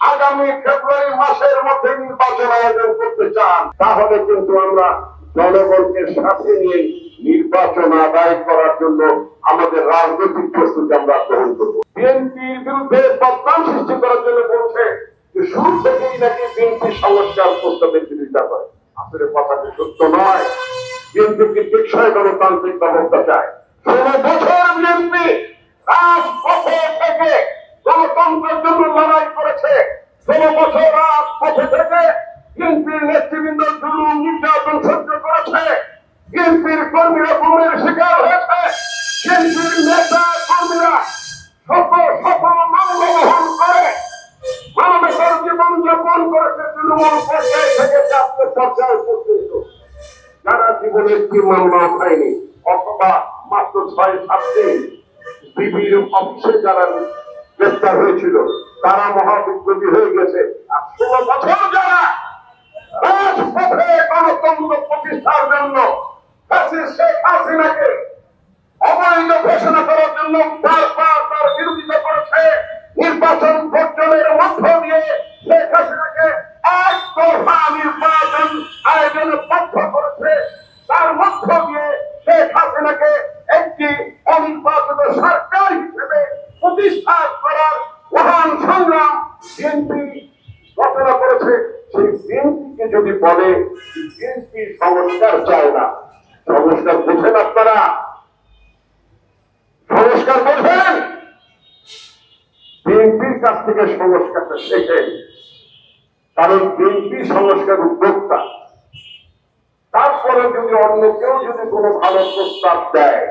আগামী ফেব্রুয়ারি মাসের মধ্যে নির্বাচন আয়োজন করতে চান, তাহলে কিন্তু আমরা জনগণকে সাথে নিয়ে নির্বাচন আদায় করার জন্য আমাদের রাজনৈতিক প্রস্তুতি আমরা গ্রহণ করব। বিএনপির বিরুদ্ধে বদনাম সৃষ্টি করার জন্য বলছে যে শুরু থেকেই নাকি বিএনপি সংস্কার প্রস্তাবের বিরোধিতা করে। আসলে কথাটি সত্য নয়। বিএনপি কি টেকসই গণতান্ত্রিক ব্যবস্থা চায়? 16 বছর বিএনপি রাজপথে থেকে গণতন্ত্রের জন্য লড়াই করেছে। 16 বছর রাজপথে থেকে বিএনপির নেতৃবৃন্দ জুলুম নির্যাতন সহ্য করেছে। বিএনপির কর্মীরা গুমের শিকার হয়েছে। বিএনপির নেতা কর্মীরা শত শত মামলা বহন করে মানবেতর জীবন যাপন করেছে। তৃণমূল পর্যায় থেকে জাতীয় পর্যায় পর্যন্ত যারা জীবনে একটি মামলা উঠায়নি অথবা মাত্র 6-7 দিন বিবির অফিসে যারা গ্রেফতার হয়েছিল তারা মহাবিপ্লবী হয়ে গেছে। আর 16 বছর যারা রাজপথে গণতন্ত্র প্রতিষ্ঠার জন্য শেখ হাসিনাকে অবৈধ ঘোষণা করার জন্য বারবার তার বিরোধিতা করেছে। নির্বাচন বর্জনের মধ্য দিয়ে শেখ হাসিনাকে একতরফা নির্বাচন আয়োজনে বাধ্য করেছে। তার মধ্য দিয়ে শেখ হাসিনাকে একটি অনির্বাচিত সরকার হিসেবে প্রতিষ্ঠা করার মহান সংগ্রাম বিএনপি রচনা করেছে। সেই বিএনপিকে যদি বলে বিএনপি সংস্কার চায় না, সংস্কার বোঝেন আপনারা? সংস্কার বোঝেন? বিএনপির কাছ থেকে সংস্কারটা শেখেন, কারণ বিএনপি সংস্কার উদ্যোক্তা। তারপরে যদি অন্য কেউ যদি কোনো ভালো প্রস্তাব দেয়,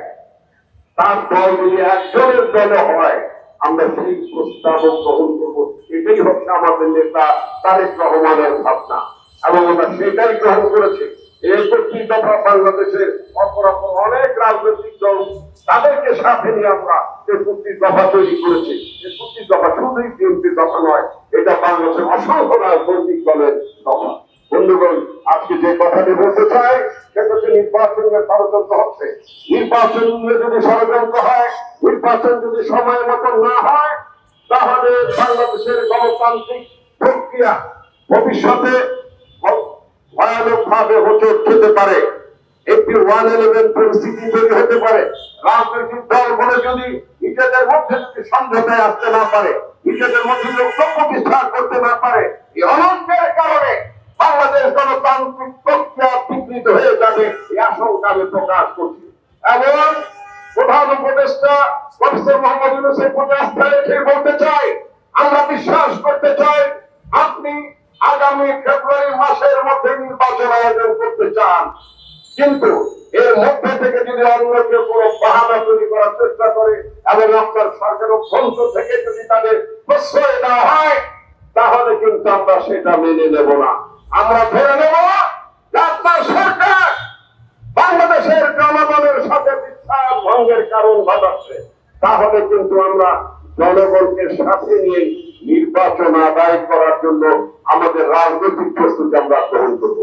তার দল যদি একজনের দলে হয়, আমরা সেই প্রস্তাব গ্রহণ করবো। এটাই হচ্ছে আমাদের নেতা তারেক রহমানের ভাবনা এবং আমরা সেটাই গ্রহণ করেছি। এই 25 দফা বাংলাদেশের অপরাপর অনেক রাজনৈতিক দল তাদেরকে সাথে নিয়ে আমরা এই 25 দফা তৈরি করেছি। এই 25 দফা শুধুই বিএনপির দফা নয়, এটা বাংলাদেশের অসংখ্য রাজনৈতিক দলের দফা। বন্ধুগণ, আজকে যে কথাটি বলতে চাই সেটা হচ্ছে নির্বাচনের ষড়যন্ত্র হচ্ছে। নির্বাচন যদি ষড়যন্ত্র হয়, নির্বাচন যদি সময় মতো না হয়, তাহলে বাংলাদেশের গণতান্ত্রিক প্রক্রিয়া ভবিষ্যতে ভয়ানক ভাবে হোঁচট খেতে পারে। একটি 1-11 পরিস্থিতি তৈরি হতে পারে। রাজনৈতিক দলগুলো যদি নিজেদের মধ্যে যদি সমঝোতায় আসতে না পারে, নিজেদের মধ্যে লক্ষ্য প্রতিষ্ঠা করতে না পারে, এই অনন্তের কারণে বাংলাদেশ গণতান্ত্রিক প্রক্রিয়া বিকৃত হয়ে যাবে, এই আশঙ্কা আমি প্রকাশ করছি। এবং প্রধান উপদেষ্টা প্রফেসর মোহাম্মদ ইউনূসের প্রতি আস্থা রেখে বলতে চাই, আমরা বিশ্বাস করতে চাই আপনি আগামী ফেব্রুয়ারি মাসের মধ্যে নির্বাচন আয়োজন করতে চান, কিন্তু এর মধ্যে থেকে যদি অন্য কেউ কোনো বাহানা তৈরি করার চেষ্টা করে এবং আপনার সরকার অভ্যন্তর থেকে যদি তাদের প্রশ্রয় দেওয়া হয়, তাহলে কিন্তু আমরা সেটা মেনে নেব না। আমরা ধরে নেব যে আপনার সরকার বাংলাদেশের জনগণের সাথে বিশ্বাস ভঙ্গের কারণ ঘটাচ্ছে। তাহলে কিন্তু আমরা জনগণকে সাথে নিয়ে নির্বাচন আদায় করার জন্য আমাদের রাজনৈতিক প্রস্তুতি আমরা গ্রহণ করব।